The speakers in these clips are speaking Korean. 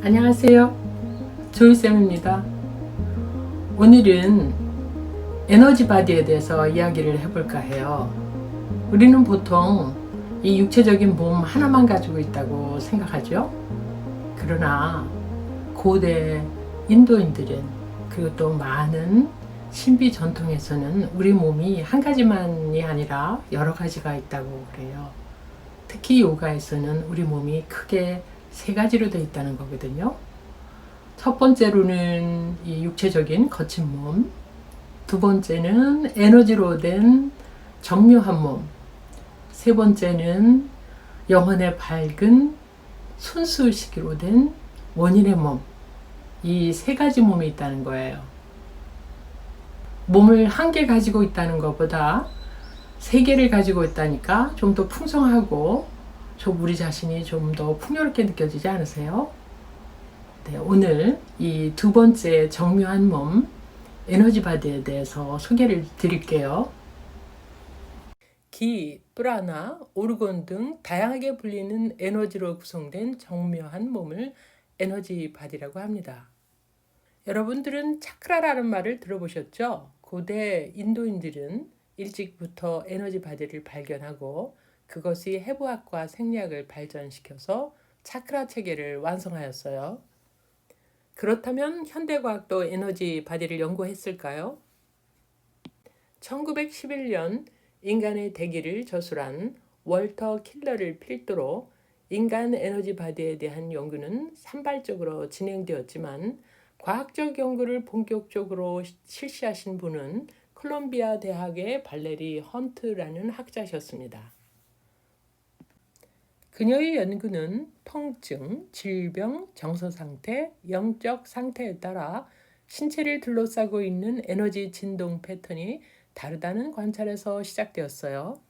안녕하세요. 조이쌤입니다. 오늘은 에너지 바디에 대해서 이야기를 해볼까 해요. 우리는 보통 이 육체적인 몸 하나만 가지고 있다고 생각하죠. 그러나 고대 인도인들은, 그리고 또 많은 신비 전통에서는 우리 몸이 한 가지만이 아니라 여러 가지가 있다고 그래요. 특히 요가에서는 우리 몸이 크게 세 가지로 되어 있다는 거거든요. 첫 번째로는 이 육체적인 거친 몸, 두 번째는 에너지로 된 정묘한 몸, 세 번째는 영혼의 밝은 순수의식으로 된 원인의 몸, 이 세 가지 몸이 있다는 거예요. 몸을 한 개 가지고 있다는 것보다 세 개를 가지고 있다니까 좀 더 풍성하고 우리 자신이 좀 더 풍요롭게 느껴지지 않으세요? 네, 오늘 이 두 번째 정묘한 몸, 에너지 바디에 대해서 소개를 드릴게요. 기, 프라나, 오르곤 등 다양하게 불리는 에너지로 구성된 정묘한 몸을 에너지 바디라고 합니다. 여러분들은 차크라라는 말을 들어보셨죠? 고대 인도인들은 일찍부터 에너지 바디를 발견하고 그것이 해부학과 생리학을 발전시켜서 차크라 체계를 완성하였어요. 그렇다면 현대과학도 에너지 바디를 연구했을까요? 1911년 인간의 대기를 저술한 월터 킬러를 필두로 인간 에너지 바디에 대한 연구는 산발적으로 진행되었지만 과학적 연구를 본격적으로 실시하신 분은 콜롬비아 대학의 발레리 헌트라는 학자셨습니다. 그녀의 연구는 통증, 질병, 정서 상태, 영적 상태에 따라 신체를 둘러싸고 있는 에너지 진동 패턴이 다르다는 관찰에서 시작되었어요.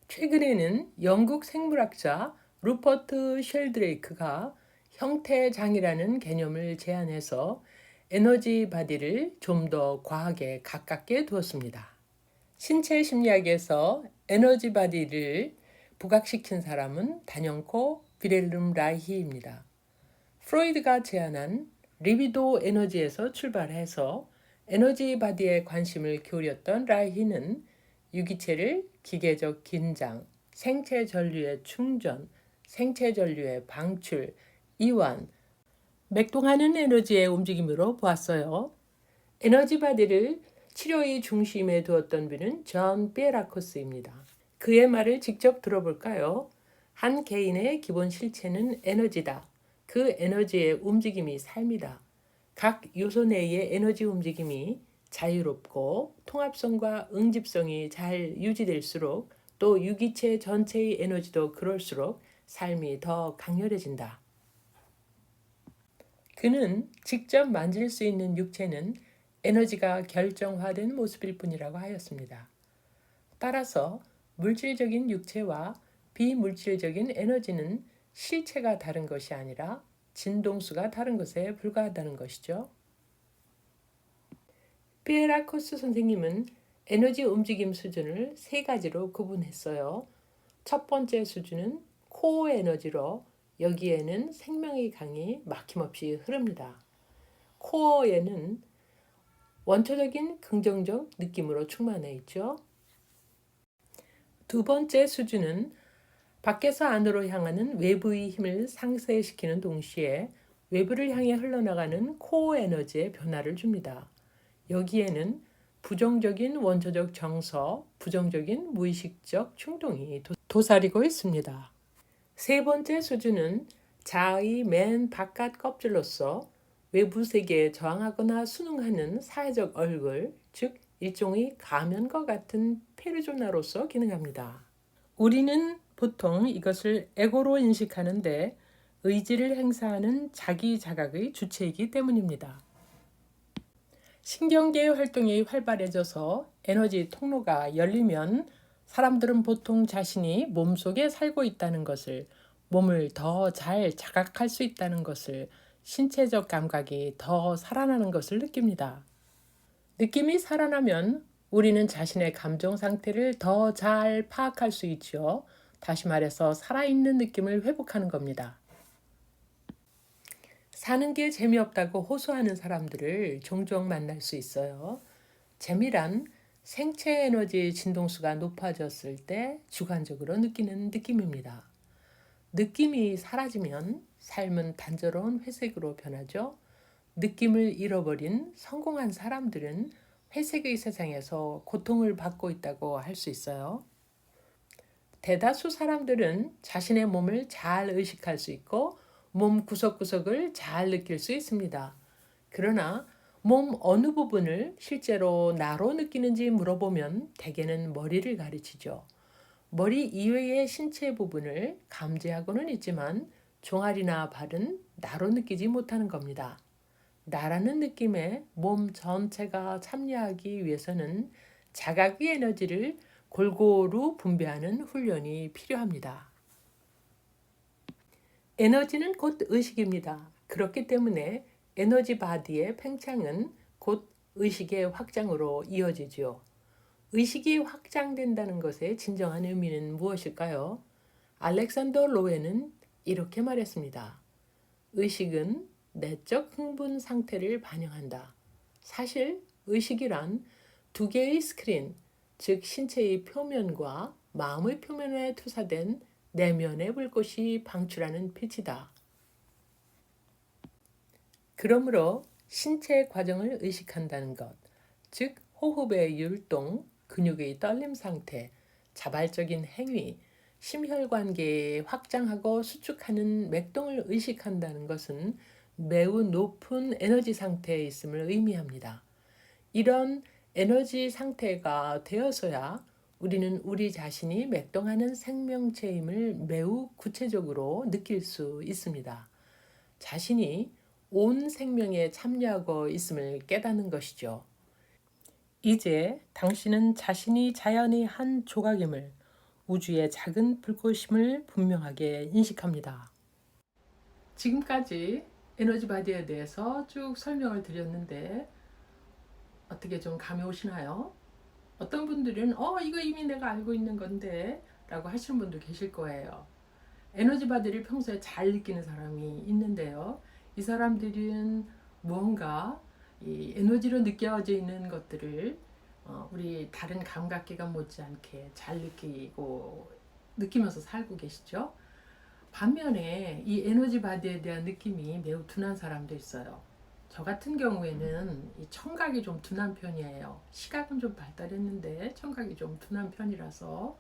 최근에는 영국 생물학자 루퍼트 쉘드레이크가 형태장이라는 개념을 제안해서 에너지 바디를 좀 더 과학에 가깝게 두었습니다. 신체 심리학에서 에너지 바디를 부각시킨 사람은 단연코 비렐름 라이히입니다. 프로이드가 제안한 리비도 에너지에서 출발해서 에너지 바디에 관심을 기울였던 라이히는 유기체를 기계적 긴장, 생체 전류의 충전, 생체 전류의 방출, 이완, 맥동하는 에너지의 움직임으로 보았어요. 에너지 바디를 치료의 중심에 두었던 분은 존 피에라코스입니다. 그의 말을 직접 들어볼까요? 한 개인의 기본 실체는 에너지다. 그 에너지의 움직임이 삶이다. 각 요소 내의 에너지 움직임이 자유롭고 통합성과 응집성이 잘 유지될수록 또 유기체 전체의 에너지도 그럴수록 삶이 더 강렬해진다. 그는 직접 만질 수 있는 육체는 에너지가 결정화된 모습일 뿐이라고 하였습니다. 따라서 물질적인 육체와 비물질적인 에너지는 실체가 다른 것이 아니라 진동수가 다른 것에 불과하다는 것이죠. 피에라코스 선생님은 에너지 움직임 수준을 세 가지로 구분했어요. 첫 번째 수준은 코어 에너지로 여기에는 생명의 강이 막힘없이 흐릅니다. 코어에는 원초적인 긍정적 느낌으로 충만해 있죠. 두 번째 수준은 밖에서 안으로 향하는 외부의 힘을 상쇄시키는 동시에 외부를 향해 흘러나가는 코어 에너지의 변화를 줍니다. 여기에는 부정적인 원초적 정서, 부정적인 무의식적 충동이 도사리고 있습니다. 세 번째 수준은 자아의 맨 바깥 껍질로서 외부 세계에 저항하거나 순응하는 사회적 얼굴, 즉 일종의 가면과 같은 페르소나로서 기능합니다. 우리는 보통 이것을 에고로 인식하는데 의지를 행사하는 자기 자각의 주체이기 때문입니다. 신경계 활동이 활발해져서 에너지 통로가 열리면 사람들은 보통 자신이 몸속에 살고 있다는 것을, 몸을 더 잘 자각할 수 있다는 것을, 신체적 감각이 더 살아나는 것을 느낍니다. 느낌이 살아나면 우리는 자신의 감정 상태를 더 잘 파악할 수 있죠. 다시 말해서 살아있는 느낌을 회복하는 겁니다. 사는 게 재미없다고 호소하는 사람들을 종종 만날 수 있어요. 재미란 생체 에너지 진동수가 높아졌을 때 주관적으로 느끼는 느낌입니다. 느낌이 사라지면 삶은 단조로운 회색으로 변하죠. 느낌을 잃어버린 성공한 사람들은 회색의 세상에서 고통을 받고 있다고 할 수 있어요. 대다수 사람들은 자신의 몸을 잘 의식할 수 있고 몸 구석구석을 잘 느낄 수 있습니다. 그러나 몸 어느 부분을 실제로 나로 느끼는지 물어보면 대개는 머리를 가르치죠. 머리 이외의 신체 부분을 감지하고는 있지만 종아리나 발은 나로 느끼지 못하는 겁니다. 나라는 느낌에 몸 전체가 참여하기 위해서는 자각의 에너지를 골고루 분배하는 훈련이 필요합니다. 에너지는 곧 의식입니다. 그렇기 때문에 에너지 바디의 팽창은 곧 의식의 확장으로 이어지죠. 의식이 확장된다는 것의 진정한 의미는 무엇일까요? 알렉산더 로웨는 이렇게 말했습니다. 의식은 내적 흥분 상태를 반영한다. 사실 의식이란 두 개의 스크린, 즉 신체의 표면과 마음의 표면에 투사된 내면의 불꽃이 방출하는 빛이다. 그러므로 신체 과정을 의식한다는 것, 즉 호흡의 율동, 근육의 떨림 상태, 자발적인 행위, 심혈관계에 확장하고 수축하는 맥동을 의식한다는 것은 매우 높은 에너지 상태에 있음을 의미합니다. 이런 에너지 상태가 되어서야 우리는 우리 자신이 맥동하는 생명체임을 매우 구체적으로 느낄 수 있습니다. 자신이 온 생명에 참여하고 있음을 깨닫는 것이죠. 이제 당신은 자신이 자연의 한 조각임을, 우주의 작은 불꽃임을 분명하게 인식합니다. 지금까지 에너지 바디에 대해서 쭉 설명을 드렸는데 어떻게 좀 감이 오시나요? 어떤 분들은 이거 이미 내가 알고 있는 건데 라고 하시는 분도 계실 거예요. 에너지 바디를 평소에 잘 느끼는 사람이 있는데요. 이 사람들은 무언가 이 에너지로 느껴져 있는 것들을 우리 다른 감각기관 못지않게 잘 느끼고 느끼면서 살고 계시죠. 반면에 이 에너지 바디에 대한 느낌이 매우 둔한 사람도 있어요. 저 같은 경우에는 이 청각이 좀 둔한 편이에요. 시각은 좀 발달했는데 청각이 좀 둔한 편이라서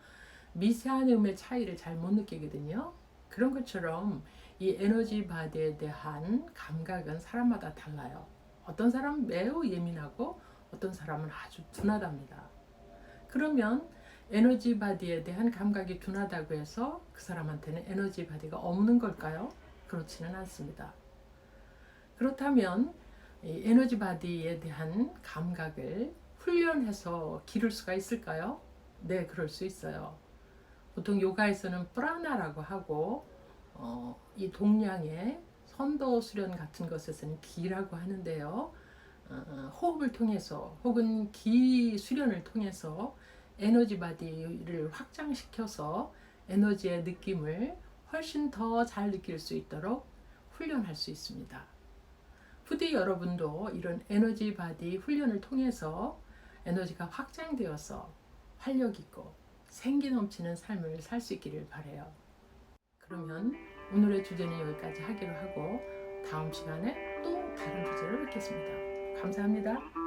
미세한 음의 차이를 잘 못 느끼거든요. 그런 것처럼 이 에너지 바디에 대한 감각은 사람마다 달라요. 어떤 사람은 매우 예민하고 어떤 사람은 아주 둔하답니다. 그러면 에너지 바디에 대한 감각이 둔하다고 해서 그 사람한테는 에너지 바디가 없는 걸까요? 그렇지는 않습니다. 그렇다면 이 에너지 바디에 대한 감각을 훈련해서 기를 수가 있을까요? 네, 그럴 수 있어요. 보통 요가에서는 프라나라고 하고 이 동양의 선도 수련 같은 것에서는 기라고 하는데요. 호흡을 통해서 혹은 기 수련을 통해서 에너지 바디를 확장시켜서 에너지의 느낌을 훨씬 더 잘 느낄 수 있도록 훈련할 수 있습니다. 부디 여러분도 이런 에너지 바디 훈련을 통해서 에너지가 확장되어서 활력 있고 생기 넘치는 삶을 살 수 있기를 바라요. 그러면 오늘의 주제는 여기까지 하기로 하고 다음 시간에 또 다른 주제로 뵙겠습니다. 감사합니다.